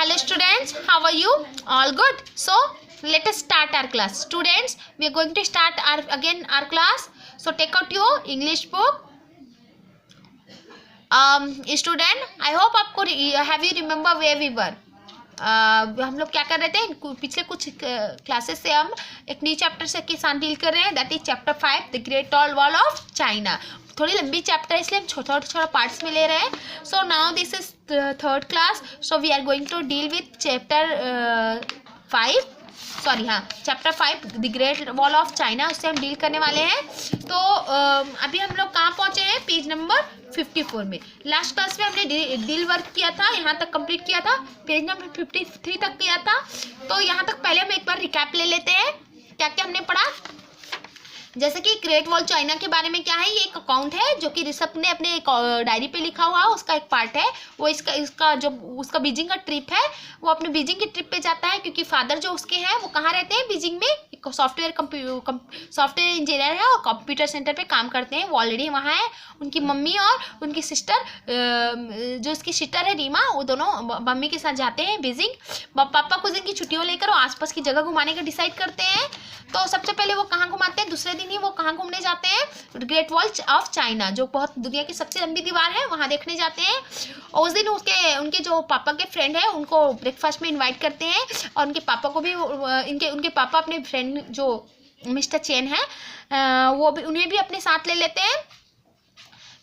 Hello students, how are you? All good? So let us start our class. Students, we are going to start our class. So take out your English book. Student, I hope आपको have you remember where we were? हम लोग क्या कर रहे थे पिछले कुछ classes से हम एक न्यू चैप्टर से के साथ डील कर रहे हैं, that is chapter 5 the great wall of China. थोड़ी लंबी चैप्टर है इसलिए हम छोटा पार्ट्स में ले रहे हैं. So now this is third class, so we are going to deal with chapter 5 chapter 5 the great wall of China, उससे हम डील करने वाले हैं. तो अभी हम लोग कहाँ पहुँचे हैं? पेज नंबर 54 में. लास्ट क्लास में हमने डील वर्क किया था, यहाँ तक कंप्लीट किया था, पेज नंबर 53 तक किया था. तो यहाँ तक पहले हम एक बार रिकैप ले लेते हैं क्या क्या हमने पढ़ा. जैसे कि ग्रेट वॉल चाइना के बारे में क्या है, ये एक अकाउंट है जो कि ऋषभ ने अपने एक डायरी पे लिखा हुआ है, उसका एक पार्ट है. वो इसका जो उसका बीजिंग का ट्रिप है, वो अपने बीजिंग की ट्रिप पे जाता है क्योंकि फादर जो उसके हैं वो कहाँ रहते हैं? बीजिंग में एक सॉफ्टवेयर इंजीनियर है और कंप्यूटर सेंटर पे काम करते हैं. वो ऑलरेडी वहाँ है. उनकी मम्मी और उनकी सिस्टर, जो उसकी सिस्टर है रीमा, वो दोनों मम्मी के साथ जाते हैं बीजिंग. पापा कुछ दिन की छुट्टियों लेकर वो आसपास की जगह घुमाने का डिसाइड करते हैं. तो सबसे पहले वो कहाँ घुमाते हैं? दूसरे दिन ही वो कहाँ घूमने जाते हैं? ग्रेट वॉल ऑफ चाइना, जो बहुत दुनिया की सबसे लंबी दीवार है, वहाँ देखने जाते हैं. और उस दिन उनके जो पापा के फ्रेंड है उनको ब्रेकफास्ट में इनवाइट करते हैं और उनके पापा को भी उनके पापा अपने फ्रेंड जो मिस्टर चेन है उन्हें भी अपने साथ ले लेते हैं.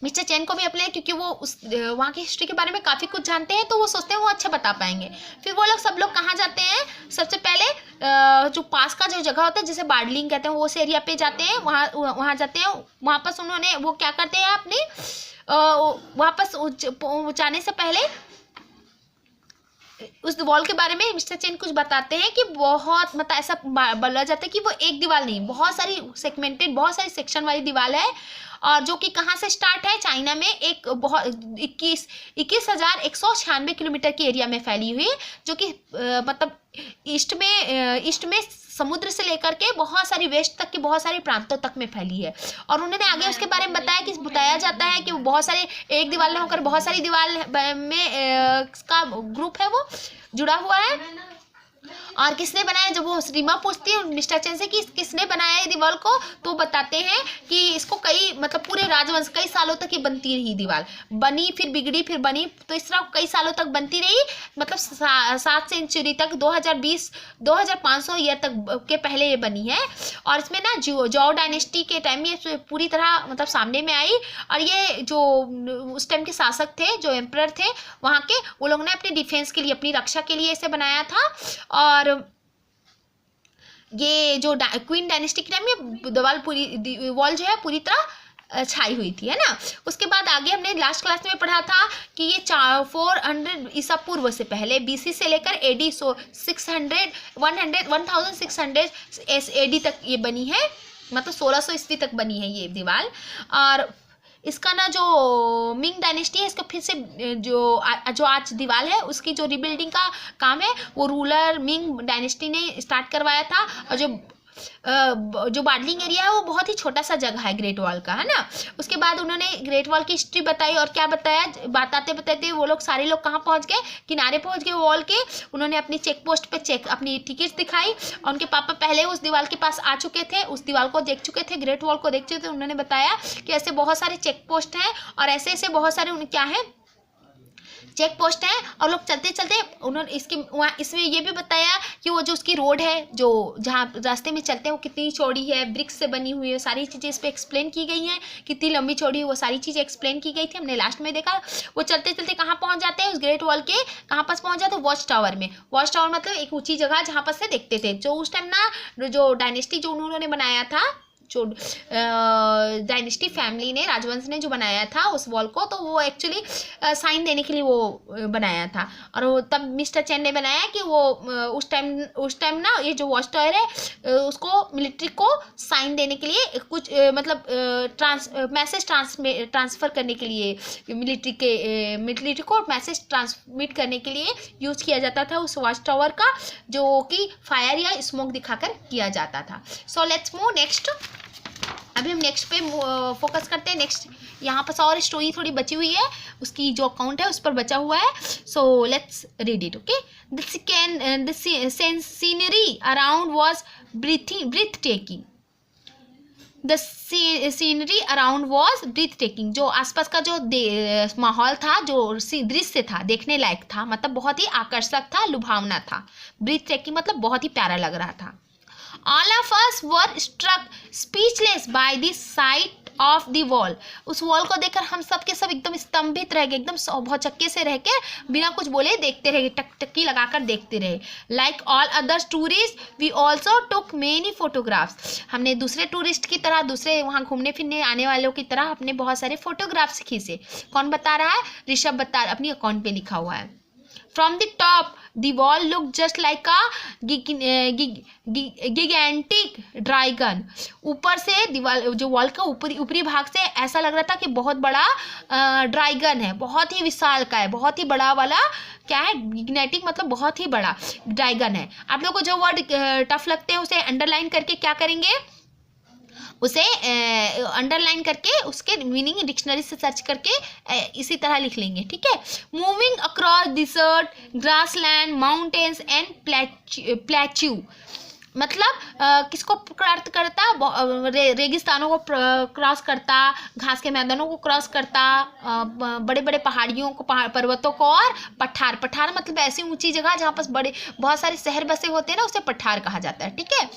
मिस्टर चेन को भी अपने, क्योंकि वो वहाँ की हिस्ट्री के बारे में काफ़ी कुछ जानते हैं, तो वो सोचते हैं वो अच्छा बता पाएंगे. फिर वो लोग सब लोग कहाँ जाते हैं? सबसे पहले जो पास का जो जगह होता है जिसे बार्डलिंग कहते हैं, वो उस एरिया पे जाते हैं. वहाँ जाते हैं. वहाँ पर उन्होंने वो क्या करते हैं अपने वापस जाने से पहले उस वॉल के बारे में मिस्टर चेन कुछ बताते हैं कि बहुत मतलब ऐसा बोला जाता है कि वो एक दीवार नहीं, बहुत सारी सेगमेंटेड, बहुत सारी सेक्शन वाली दीवार है. और जो कि कहाँ से स्टार्ट है? चाइना में एक बहुत 21,196 किलोमीटर की एरिया में फैली हुई है, जो कि मतलब ईस्ट में समुद्र से लेकर के बहुत सारी वेस्ट तक की बहुत सारे प्रांतों तक में फैली है. और उन्होंने आगे उसके बारे में बताया जाता है कि वो बहुत सारे एक दीवार में होकर बहुत सारी दीवार में का ग्रुप है वो जुड़ा हुआ है. और किसने बनाया? जब वो रीमा पूछती है मिस्टर चेन से कि किसने बनाया है दीवार को, तो बताते हैं कि इसको पूरे राजवंश कई सालों तक ये बनती रही. दीवार बनी, फिर बिगड़ी, फिर बनी, तो इस तरह कई सालों तक बनती रही. मतलब 7 सेंचुरी तक 2500 ईयर तक के पहले ये बनी है. और इसमें ना जॉ डायनेस्टी के टाइम ये पूरी तरह मतलब सामने में आई. और ये जो उस टाइम के शासक थे, जो एम्परर थे वहाँ के, वो लोग ने अपने डिफेंस के लिए, अपनी रक्षा के लिए इसे बनाया था. और ये जो क्वीन डायनेस्टी के टाइम में वॉल जो है पूरी तरह छाई हुई थी, है ना. उसके बाद आगे हमने लास्ट क्लास में पढ़ा था कि ये 400 ईसा पूर्व से पहले BC से लेकर AD 1600 AD तक ये बनी है, मतलब 1600 ईस्वी तक बनी है ये दीवार. और इसका ना जो मिंग डायनेस्टी है, इसका फिर से जो आज दीवार है उसकी जो रिबिल्डिंग का काम है वो रूलर मिंग डायनेस्टी ने स्टार्ट करवाया था. और जो बार्डलिंग एरिया है वो बहुत ही छोटा सा जगह है ग्रेट वॉल का, है ना. उसके बाद उन्होंने ग्रेट वॉल की हिस्ट्री बताई. और क्या बताया? बताते वो लोग सारे लोग कहाँ पहुँच गए? किनारे पहुँच गए वॉल के. उन्होंने अपनी चेक पोस्ट पे अपनी टिकट दिखाई. और उनके पापा पहले उस दीवार के पास आ चुके थे, उस दीवार को देख चुके थे, ग्रेट वॉल को देख चुके थे. उन्होंने बताया कि ऐसे बहुत सारे चेक पोस्ट हैं और ऐसे बहुत सारे क्या है चेक पोस्ट है. और लोग चलते चलते उन्होंने इसमें ये भी बताया कि वो जो उसकी रोड है, जो जहाँ रास्ते में चलते हैं, वो कितनी चौड़ी है, ब्रिक्स से बनी हुई है, सारी चीज़ें इस पर एक्सप्लेन की गई हैं. कितनी लंबी चौड़ी है वो सारी चीज़ें एक्सप्लेन की गई थी. हमने लास्ट में देखा. वो चलते चलते कहाँ पहुँच जाते हैं? उस ग्रेट वॉल के कहाँ पास पहुँच जाते हैं? वॉच टावर में. वॉच टावर मतलब एक ऊँची जगह जहाँ पर से देखते थे. जो उस टाइम ना जो डायनेस्टी जो उन्होंने बनाया था, जो डायनेस्टी फैमिली ने, राजवंश ने जो बनाया था उस वॉल को, तो वो एक्चुअली साइन देने के लिए वो बनाया था. और वो तब मिस्टर चेन ने बनाया कि वो उस टाइम ना ये जो वॉच टावर है उसको मिलिट्री को साइन देने के लिए कुछ मतलब मैसेज ट्रांसफ़र करने के लिए मिलिट्री को मैसेज ट्रांसमिट करने के लिए यूज़ किया जाता था उस वॉच टावर का, जो कि फायर या स्मोक दिखाकर किया जाता था. So let's move next. अभी हम नेक्स्ट पे फोकस करते हैं। नेक्स्ट यहाँ पर और स्टोरी थोड़ी बची हुई है, उसकी जो अकाउंट है उस पर बचा हुआ है। So let's read it. Okay, the scenery around was breathtaking. The scenery around was breathtaking. जो आसपास का जो माहौल था, जो दृश्य था, देखने लायक था, मतलब बहुत ही आकर्षक था, लुभावना था। ब्रीथ टेकिंग मतलब बहुत ही प्यारा लग रहा था। All of us were struck speechless by the sight of the wall। उस वॉल को देखकर हम सब के सब एकदम स्तंभित रह गए, एकदम भौचक्के से रह के बिना कुछ बोले देखते रहे, टकटकी लगाकर देखते रहे। Like all other tourists, we also took many photographs। हमने दूसरे टूरिस्ट की तरह, दूसरे वहाँ घूमने फिरने आने वालों की तरह अपने बहुत सारे फोटोग्राफ्स खींचे। कौन बता रहा है? ऋषभ बता, अपनी अकाउंट पे लिखा हुआ है। From the top, the wall looked just like a gigantic dragon। ऊपर से दीवार, जो वॉल का ऊपरी भाग से ऐसा लग रहा था कि बहुत बड़ा ड्रैगन है, बहुत ही विशाल का है, बहुत ही बड़ा वाला क्या है, गिगनेटिक मतलब बहुत ही बड़ा ड्रैगन है। आप लोगों को जो वर्ड टफ लगते हैं उसे अंडरलाइन करके क्या करेंगे, उसे अंडरलाइन करके उसके मीनिंग डिक्शनरी से सर्च करके इसी तरह लिख लेंगे, ठीक है। Moving across desert, grassland, mountains and plateau, मतलब किसको अर्थ करता, रेगिस्तानों को क्रॉस करता, घास के मैदानों को क्रॉस करता, बड़े बड़े पहाड़ियों को, पर्वतों को, और पठार मतलब ऐसी ऊंची जगह जहाँ पर बहुत सारे शहर बसे होते हैं ना, उसे पठार कहा जाता है, ठीक है।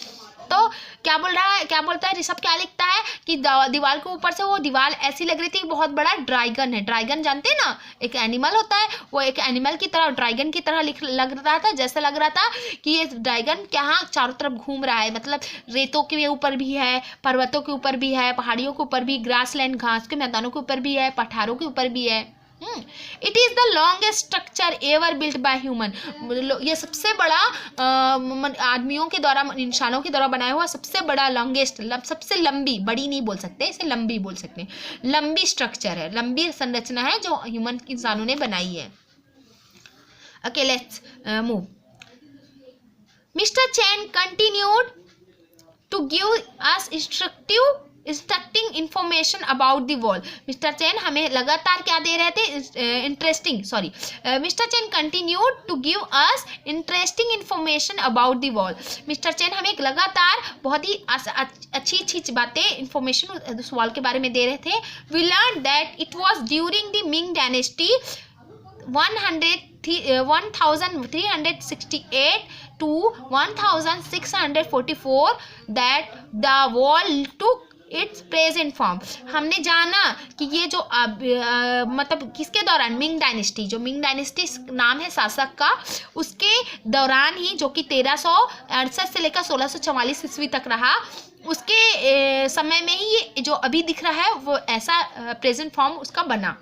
तो क्या बोल रहा है, क्या बोलता है ऋषभ, क्या लिखता है कि दीवार के ऊपर से वो दीवार ऐसी लग रही थी कि बहुत बड़ा ड्रैगन है। ड्रैगन जानते हैं ना, एक एनिमल होता है, वो एक एनिमल की तरह, ड्रैगन की तरह लग रहा था, जैसे लग रहा था कि ये ड्रैगन यहाँ चारों तरफ घूम रहा है, मतलब रेतों के ऊपर भी है, पर्वतों के ऊपर भी है, पहाड़ियों के ऊपर भी, ग्रासलैंड घास के मैदानों के ऊपर भी है, पठारों के ऊपर भी है। It is the longest structure ever built by human. ये सबसे बड़ा आदमियों के द्वारा, इंसानों के द्वारा बनाया हुआ सबसे बड़ा, लॉन्गेस्ट, सबसे लंबी, बड़ी नहीं बोल सकते इसे, लंबी बोल सकते हैं, लंबी स्ट्रक्चर है, लंबी संरचना है जो ह्यूमन इंसानों ने बनाई है। Okay, let's move. Mister Chan continued to give us instructing information about the wall. Mister Chan हमें लगातार क्या दे रहे थे, mister Chan continued to give us interesting information about the wall. Mister Chan हमें लगातार बहुत ही अच्छी बातें, इंफॉर्मेशन उस वॉल के बारे में दे रहे थे। We learn that it was during the Ming dynasty 1368 to 1644 that the wall took its present form. हमने जाना कि ये जो मतलब किसके दौरान, मिंग डायनेस्टी, जो मिंग डायनेस्टी नाम है शासक का, उसके दौरान ही, जो कि 1368 से लेकर 1644 ईस्वी तक रहा, उसके समय में ही ये जो अभी दिख रहा है वो ऐसा प्रेजेंट फॉर्म उसका बना।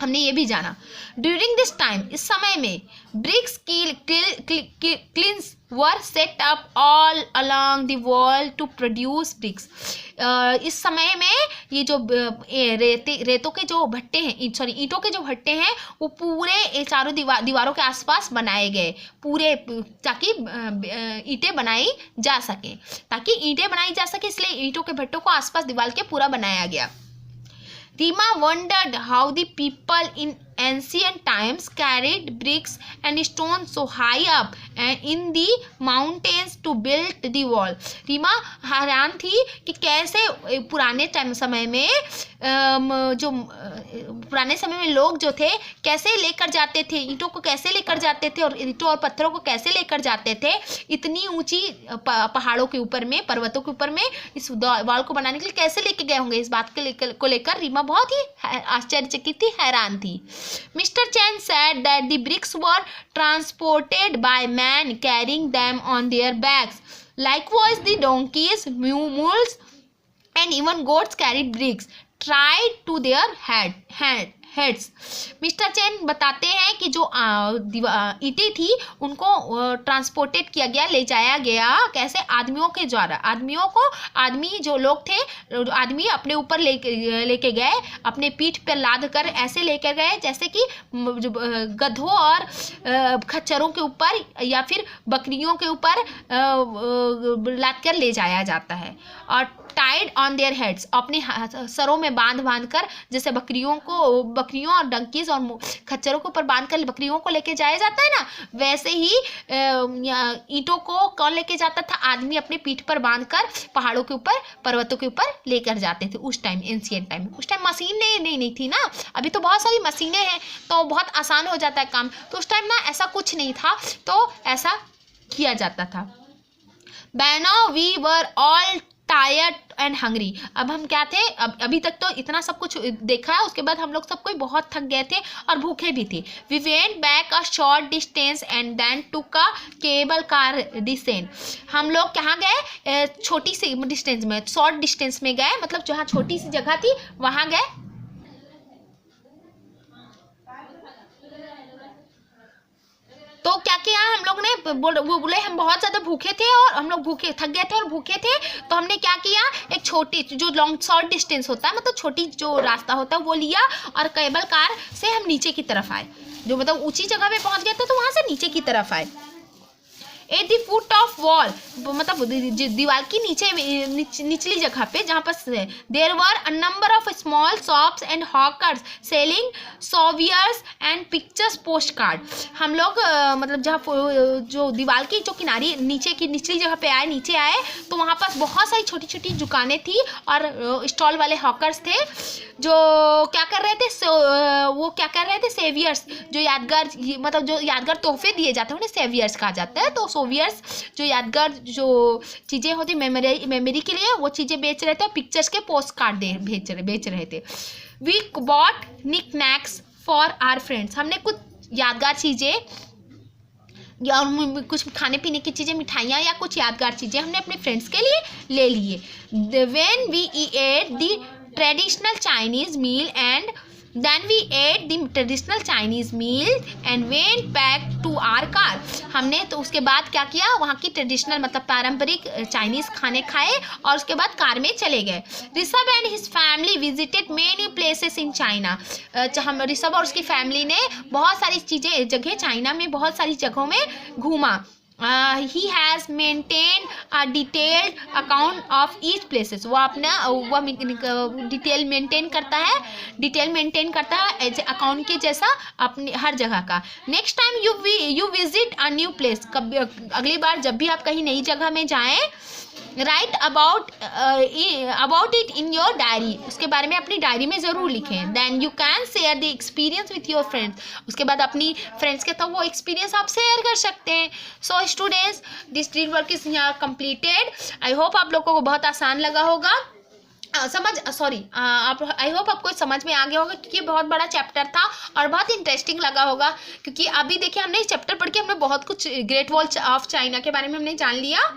हमने ये भी जाना। ड्यूरिंग दिस टाइम, इस समय में, bricks kilns were set up all along the wall to produce bricks. इस समय में ये जो रेतों के जो भट्टे हैं, ईंटों के जो भट्टे हैं, वो पूरे चारों दीवारों के आसपास बनाए गए, पूरे, ताकि ईंटें बनाई जा सके, इसलिए ईंटों के भट्टों को आसपास दीवार के पूरा बनाया गया। Rima wondered how the people in ancient times carried bricks and stones so high up and in the mountains to build the wall। Reema हैरान थी कि कैसे पुराने समय में लोग जो थे कैसे लेकर जाते थे, ईंटों को कैसे लेकर जाते थे, और ईंटों और पत्थरों को कैसे लेकर जाते थे इतनी ऊंची पहाड़ों के ऊपर में, पर्वतों के ऊपर में, इस वॉल को बनाने के लिए कैसे लेके गए होंगे। इस बात को लेकर रीमा बहुत ही आश्चर्यचकित थी, हैरान थी। Mr. Chen said that the bricks were transported by men carrying them on their backs. Likewise, the donkeys, mules, and even goats carried bricks tied to their heads. Mister Chan बताते हैं कि जो ईंटें थी उनको ट्रांसपोर्टेड किया गया, ले जाया गया, कैसे, आदमियों के द्वारा। आदमी जो लोग थे, आदमी अपने ऊपर लेके गए, अपने पीठ पर लाद कर ऐसे लेकर गए जैसे कि गधों और खच्चरों के ऊपर या फिर बकरियों के ऊपर लाद कर ले जाया जाता है। और टाइड ऑन देयर हेड्स, अपने सरों में बांध कर, जैसे बकरियों और डंकीज और खच्चरों के ऊपर बांध कर बकरियों को लेके जाया जाता है ना, वैसे ही ईंटों को कौन लेके जाता था? आदमी अपने पीठ पर बांध कर पहाड़ों के ऊपर, पर्वतों के ऊपर लेकर जाते थे उस टाइम, एंशिएंट टाइम। उस टाइम मशीन नहीं थी ना, अभी तो बहुत सारी मशीनें हैं तो बहुत आसान हो जाता है काम, तो उस टाइम ना ऐसा कुछ नहीं था, तो ऐसा किया जाता था। By now we were all tired and hungry। अब हम क्या थे? अभी तक तो इतना सब कुछ देखा है, उसके बाद हम लोग सब कोई बहुत थक गए थे और भूखे भी थे। We went back a short distance and then took a cable car descent। हम लोग कहाँ गए? छोटी सी डिस्टेंस में, शॉर्ट डिस्टेंस में गए, मतलब जहाँ छोटी सी जगह थी वहाँ गए। तो क्या किया हम लोग ने? वो बोले हम बहुत ज़्यादा भूखे थे और हम लोग थक गए थे और भूखे थे, तो हमने क्या किया? एक छोटी जो लॉन्ग शॉर्ट डिस्टेंस होता है, मतलब छोटी जो रास्ता होता है वो लिया और केबल कार से हम नीचे की तरफ आए, जो मतलब ऊंची जगह पे पहुंच गए थे तो वहाँ से नीचे की तरफ आए। At the foot of wall, मतलब दीवार की निचली जगह पे, जहाँ पर there were a number of small shops and hawkers selling souvenirs and pictures post card. हम लोग मतलब जहाँ जो दीवार की जो किनारी नीचे की निचली जगह पे नीचे आए तो वहाँ पर बहुत सारी छोटी छोटी दुकानें थी और स्टॉल वाले हॉकर्स थे जो क्या कर रहे थे? वो क्या कर रहे थे? सेवियर्स, जो यादगार, मतलब जो यादगार तोहफे दिए जाते हैं उन्हें सेवियर्स कहा जाता है। तो सोवियर्स जो यादगार जो चीज़ें होती मेमोरी के लिए वो चीज़ें बेच रहे थे, पिक्चर्स के पोस्ट कार्ड बेच रहे थे। We bought knick knacks for our friends. हमने कुछ यादगार चीज़ें या कुछ खाने पीने की चीज़ें, मिठाइयाँ या कुछ यादगार चीज़ें हमने अपने फ्रेंड्स के लिए ले लिए। When we ate the traditional Chinese meal and Then we ate the traditional Chinese meal and went back to our car। हमने तो उसके बाद क्या किया? वहाँ की ट्रेडिशनल मतलब पारंपरिक चाइनीज़ खाने खाए और उसके बाद कार में चले गए। Rishabh and his family visited many places in China. हम ऋषभ और उसकी फैमिली ने बहुत सारी जगह चाइना में बहुत सारी जगहों में घूमा। he has maintained a detailed account of each places। वो डिटेल मेंटेन करता है एज अकाउंट के जैसा अपनी हर जगह का। Next time you visit a new place, अगली बार जब भी आप कहीं नई जगह में जाएं, write about it in your diary, उसके बारे में अपनी डायरी में ज़रूर लिखें। Then you can share the experience with your friends, उसके बाद अपनी फ्रेंड्स के साथ वो एक्सपीरियंस आप शेयर कर सकते हैं। So students, this drill work is यहाँ कंप्लीटेड। आई होप आप लोगों को बहुत आसान लगा होगा। आई होप आपको समझ में आ गया होगा, क्योंकि बहुत बड़ा चैप्टर था और बहुत इंटरेस्टिंग लगा होगा, क्योंकि अभी देखिए हमने इस चैप्टर पढ़ के हमने बहुत कुछ ग्रेट वॉल ऑफ चाइना के बारे में हमने जान लिया।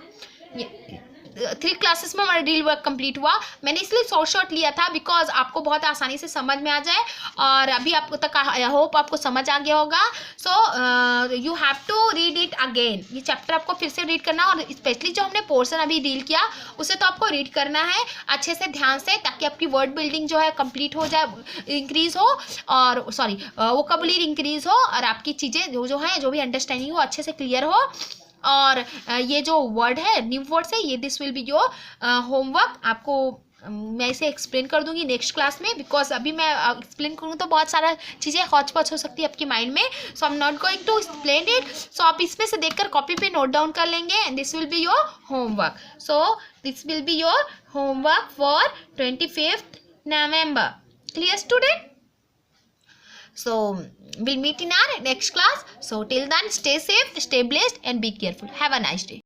3 क्लासेस में हमारा ड्रिल वर्क कंप्लीट हुआ। मैंने इसलिए शॉर्ट लिया था बिकॉज आपको बहुत आसानी से समझ में आ जाए, और अभी आपको तक आई होप आपको समझ आ गया होगा। So you have to read it again, ये चैप्टर आपको फिर से रीड करना, और स्पेशली जो हमने पोर्शन अभी डील किया उसे तो आपको रीड करना है अच्छे से ध्यान से, ताकि आपकी वर्ड बिल्डिंग जो है कंप्लीट हो जाए, इंक्रीज हो, और वोकैबुलरी इंक्रीज हो, और आपकी चीज़ें जो है जो भी अंडरस्टैंडिंग हो अच्छे से क्लियर हो। और ये जो वर्ड है न्यू वर्ड्स है, ये this will be your homework. आपको मैं इसे एक्सप्लेन कर दूंगी नेक्स्ट क्लास में, बिकॉज अभी मैं एक्सप्लेन करूँ तो बहुत सारा चीज़ें हौच पौच हो सकती है आपकी माइंड में। So I am not going to explain it. So आप इसमें से देखकर कॉपी पे नोट डाउन कर लेंगे, and this will be your homework. So this will be your homework for 25th November। Clear, student? So we'll meet in our next class. So till then, stay safe, stay blessed, and be careful. Have a nice day.